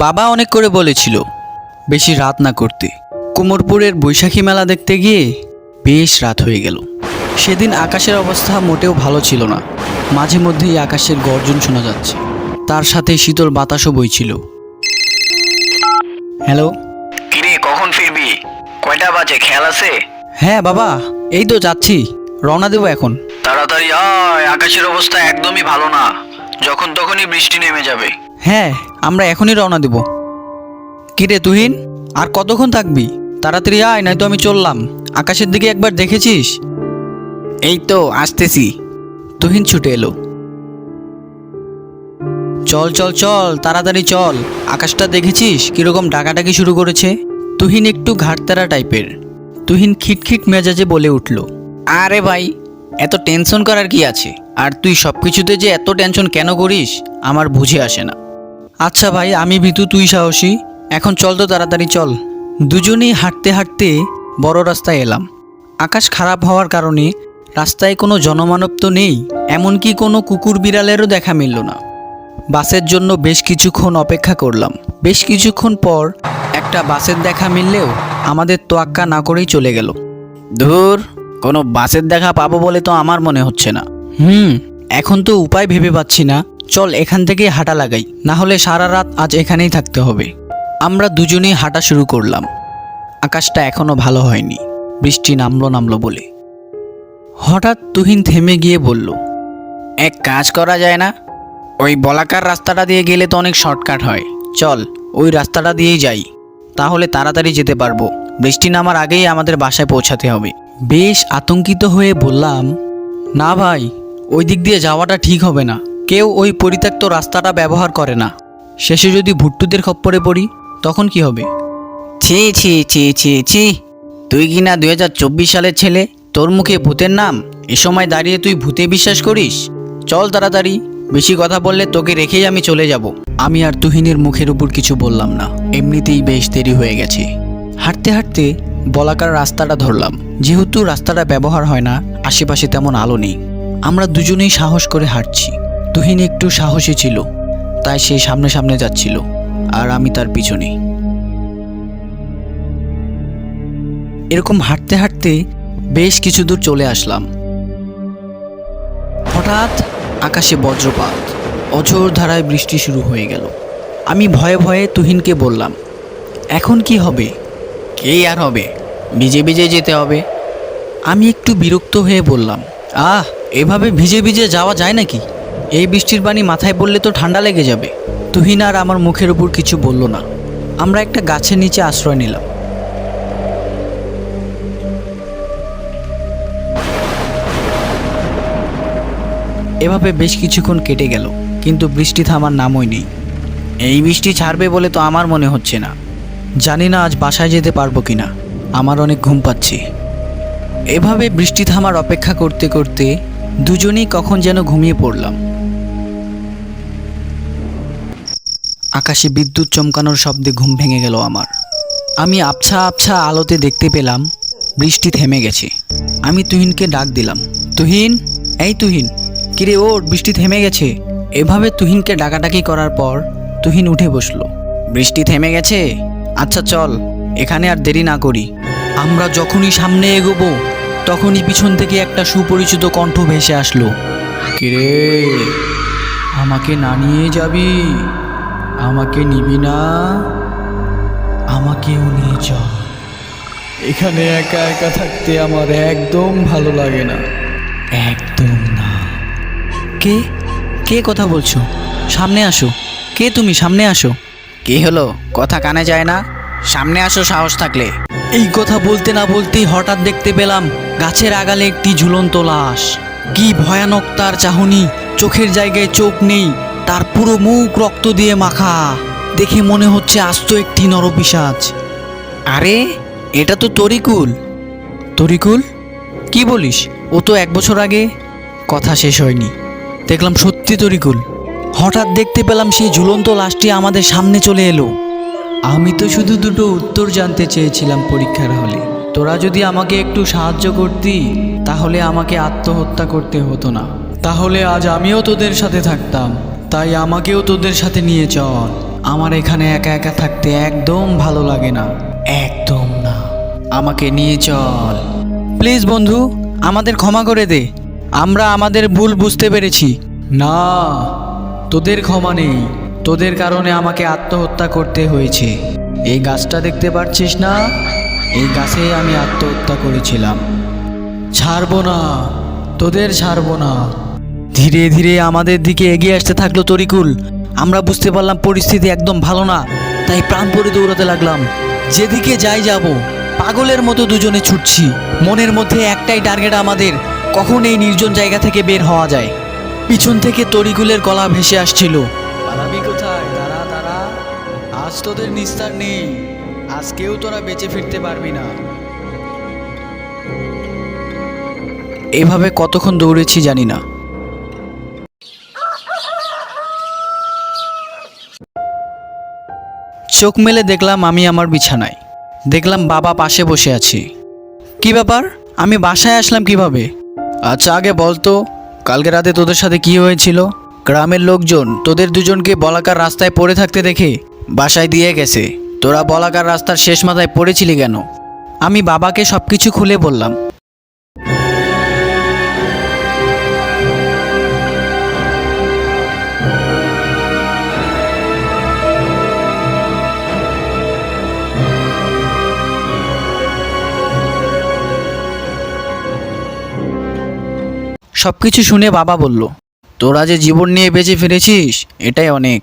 বাবা অনেক করে বলেছিল বেশি রাত না করতে। কোমরপুরের বৈশাখী মেলা দেখতে গিয়ে বেশ রাত হয়ে গেল। সেদিন আকাশের অবস্থা মোটেও ভালো ছিল না। মাঝে মধ্যেই আকাশের গর্জন শোনা যাচ্ছে, তার সাথে শীতল বাতাসও বইছিল। হ্যালো, কিরে কখন ফিরবি? কয়টা বাজে খেয়াল আছে? হ্যাঁ বাবা, এই তো যাচ্ছি, রওনা দেবো এখন। তাড়াতাড়ি আয়, আকাশের অবস্থা একদমই ভালো না, যখন তখনই বৃষ্টি নেমে যাবে। হ্যাঁ, আমরা এখনই রওনা দেব। কিরে তুহিন, আর কতক্ষণ থাকবি? তাড়াতাড়ি আয়, নয়তো আমি চললাম। আকাশের দিকে একবার দেখেছিস? এই তো আসতেছি। তুহিন ছুটে এলো। চল চল চল, তাড়াতাড়ি চল। আকাশটা দেখেছিস কিরকম ডাকাডাকি শুরু করেছে? তুহিন একটু ঘাটতারা টাইপের। তুহিন খিটখিট মেজাজে বলে উঠল, আরে ভাই, এত টেনশন করার কি আছে? আর তুই সব কিছুতে যে এত টেনশন কেন করিস আমার বুঝে আসে না। আচ্ছা ভাই, আমি ভীতু, তুই সাহসী। এখন চল তো, তাড়াতাড়ি চল। দুজনেই হাঁটতে হাঁটতে বড় রাস্তায় এলাম। আকাশ খারাপ হওয়ার কারণে রাস্তায় কোনো জনমানব তো নেই, এমনকি কোনো কুকুর বিড়ালেরও দেখা মিলল না। বাসের জন্য বেশ কিছুক্ষণ অপেক্ষা করলাম। বেশ কিছুক্ষণ পর একটা বাসের দেখা মিললেও আমাদের তোয়াক্কা না করেই চলে গেল। ধুর, কোনো বাসের দেখা পাবো বলে তো আমার মনে হচ্ছে না। এখন তো উপায় ভেবে পাচ্ছি না। চল এখান থেকে হাঁটা লাগাই, না হলে সারা রাত আজ এখানেই থাকতে হবে। আমরা দুজনেই হাঁটা শুরু করলাম। আকাশটা এখনো ভালো হয়নি, বৃষ্টি নামলো বলে। হঠাৎ তুহিন থেমে গিয়ে বলল, এক কাজ করা যায় না? ওই বলাকার রাস্তাটা দিয়ে গেলে তো অনেক শর্টকাট হয়। চল ওই রাস্তাটা দিয়েই যাই, তাহলে তাড়াতাড়ি যেতে পারবো। বৃষ্টি নামার আগেই আমাদের বাসায় পৌঁছাতে হবে। বেশ আতঙ্কিত হয়ে বললাম, না ভাই, ওই দিক দিয়ে যাওয়াটা ঠিক হবে না। কেউ ওই পরিত্যক্ত রাস্তাটা ব্যবহার করে না। শেষে যদি ভুট্টুদের খপ্পরে পড়ি তখন কি হবে? ছি ছি ছি ছি ছি, তুই কি না 2024 সালের ছেলে? তোর মুখে ভূতের নাম, এ সময় দাঁড়িয়ে তুই ভূতে বিশ্বাস করিস? চল তাড়াতাড়ি, বেশি কথা বললে তোকে রেখেই আমি চলে যাব। আমি আর তুহিনের মুখের উপর কিছু বললাম না, এমনিতেই বেশ দেরি হয়ে গেছে। হাঁটতে হাঁটতে বলাকার রাস্তাটা ধরলাম। যেহেতু রাস্তাটা ব্যবহার হয় না, আশেপাশে তেমন আলো নেই। আমরা দুজনেই সাহস করে হাঁটছি। তুহিন একটু সাহসী ছিল, তাই সে সামনে সামনে যাচ্ছিল আর আমি তার পিছনে। এরকম হাঁটতে হাঁটতে বেশ কিছু দূর চলে আসলাম। হঠাৎ আকাশে বজ্রপাত, অঝোর ধারায় বৃষ্টি শুরু হয়ে গেল। আমি ভয়ে ভয়ে তুহিনকে বললাম, এখন কি হবে? কে আর হবে, ভিজে ভিজে যেতে হবে। আমি একটু বিরক্ত হয়ে বললাম, এভাবে ভিজে ভিজে যাওয়া যায় নাকি? এই বৃষ্টির পানি মাথায় পড়লে তো ঠান্ডা লেগে যাবে। তুহিন আর আমার মুখের উপর কিছু বলল না। আমরা একটা গাছের নিচে আশ্রয় নিলাম। এভাবে বেশ কিছুক্ষণ কেটে গেল, কিন্তু বৃষ্টি থামার নামই নেই। এই বৃষ্টি ছাড়বে বলে তো আমার মনে হচ্ছে না। জানি না আজ বাসায় যেতে পারবো কিনা, আমার অনেক ঘুম পাচ্ছে। এভাবে বৃষ্টি থামার অপেক্ষা করতে করতে দুজনেই কখন যেন ঘুমিয়ে পড়লাম। আকাশে বিদ্যুৎ চমকানোর শব্দে ঘুম ভেঙে গেল আমার। আমি আবছা আবছা আলোতে দেখতে পেলাম বৃষ্টি থেমে গেছে। আমি তুহিনকে ডাক দিলাম, তুহিন, এই তুহিন, কিরে ওঠ, বৃষ্টি থেমে গেছে। এভাবে তুহিনকে ডাকাডাকি করার পর তুহিন উঠে বসলো। বৃষ্টি থেমে গেছে? আচ্ছা চল, এখানে আর দেরি না করি। আমরা যখনই সামনে এগোবো তখনই পিছন থেকে একটা সুপরিচিত কণ্ঠ ভেসে আসলো, কিরে, আমাকে না নিয়ে যাবি? আমাকে নিবি না? আমাকেও নিয়ে চল। এখানে একা একা থাকতে আমার একদম ভালো লাগে না, একদম না। কে কে কথা বলছো? সামনে আসো। কে তুমি? সামনে আসো। কি হলো, কথা কানে যায় না? সামনে আসো সাহস থাকলে। এই কথা বলতে না বলতেই হঠাৎ দেখতে পেলাম গাছের আগালে একটি ঝুলন্ত লাশ। কি ভয়ানক তার চাহনি, চোখের জায়গায় চোখ নেই, তার পুরো মুখ রক্ত দিয়ে মাখা। দেখে মনে হচ্ছে আস্ত একটি নরপিশাচ। আরে, এটা তো তরিকুল। তরিকুল? কি বলিস? ও তো 1 বছর আগে। কথা শেষ হয়নি, দেখলাম সত্যি তরিকুল। হঠাৎ দেখতে পেলাম সেই ঝুলন্ত লাশটি আমাদের সামনে চলে এলো। আমি তো শুধু দুটো উত্তর জানতে চেয়েছিলাম পরীক্ষার হলে। তোরা যদি আমাকে একটু সাহায্য করতি তাহলে আমাকে আত্মহত্যা করতে হতো না, তাহলে আজ আমিও তোদের সাথে থাকতাম। তাই আমাকেও তোদের সাথে নিয়ে চল। আমার এখানে একা একা থাকতে একদম ভালো লাগে না, একদম না। আমাকে নিয়ে চল প্লিজ বন্ধু, আমাদের ক্ষমা করে দে, আমরা আমাদের ভুল বুঝতে পেরেছি। না, তোদের ক্ষমা নেই, তোদের কারণে আমাকে আত্মহত্যা করতে হয়েছে। এই গাছটা দেখতে পাচ্ছিস না, এই গাছে আমি আত্মহত্যা করেছিলাম। ছাড়বো না, তোদের ছাড়বো না। ধীরে ধীরে আমাদের দিকে এগিয়ে আসতে থাকলো তরিকুল। আমরা বুঝতে পারলাম পরিস্থিতি একদম ভালো না, তাই প্রাণপণে দৌড়াতে লাগলাম। যেদিকে যাই যাব, পাগলের মতো দুজনে ছুটছি। মনের মধ্যে একটাই টার্গেট আমাদের, কখন এই নির্জন জায়গা থেকে বের হওয়া যায়। পিছন থেকে তরিকুলের গলা ভেসে আসছিল, পালাবি কোথায়? দাঁড়া দাঁড়া, আজ তোদের নিস্তার নেই, আজকেও তোরা বেঁচে ফিরতে পারবি না। এভাবে কতক্ষণ দৌড়েছি জানি না। চোখ মেলে দেখলাম আমি আমার বিছানায়। দেখলাম বাবা পাশে বসে আছে। কি ব্যাপার, আমি বাসায় আসলাম কিভাবে? আচ্ছা আগে বলতো, কালকে রাতে তোদের সাথে কি হয়েছিল? গ্রামের লোকজন তোদের দুজনকে বলাকার রাস্তায় পড়ে থাকতে দেখে বাসায় দিয়ে গেছে। তোরা বলাকার রাস্তার শেষ মাথায় পড়েছিলি কেন? আমি বাবাকে সবকিছু খুলে বললাম। সবকিছু শুনে বাবা বলল, তোরা যে জীবন নিয়ে বেঁচে ফিরেছিস এটাই অনেক।